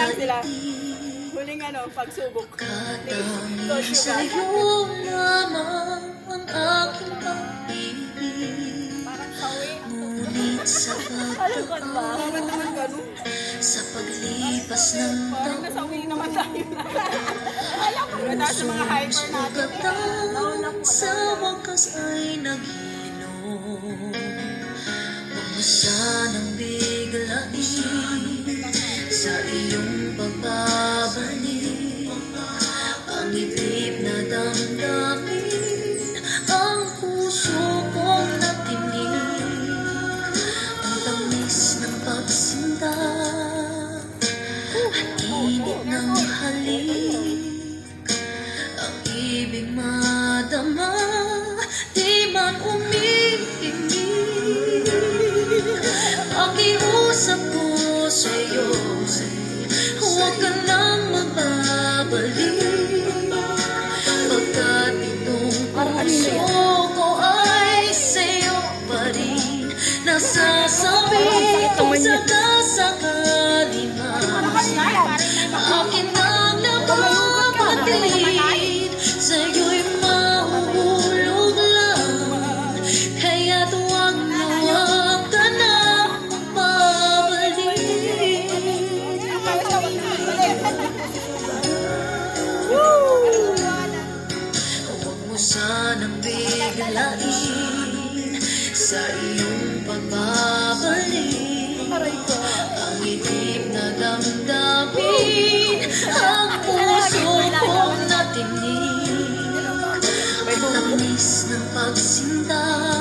lang sila. Huling pagsubok. Sa'yo lamang ang aking pag-ibig. Parang sawi. Ngunit sa pagdaan, sa paglipas ng Parang nasawi naman tayo na. Alam ko, mataas sa mga hyper natin. sugatan, sa wakas ay naghilom. Huwag mo sanang biglain sa iyong pagbabalik. Ang iblib na damdamin, ang puso kong natinig. Ang tamis ng pagsinta at init ng halik. Ang ibig madama, di man umiibig. Pakiusap ko sa'yo, huwag ka nang magbabalik. Pagkat itong puso ko ay sa'yo pa rin nasasabik. Kung sakasakali man akin ang napapatid, sa'yo'y mahuhulog lang. Kaya't huwag na huwag ka na babalik. Huwag mo sanang biglain sa iyong pagbabalik. Ang itim na damdamin, ang puso kong natinig. Ang tamis ng pagsinta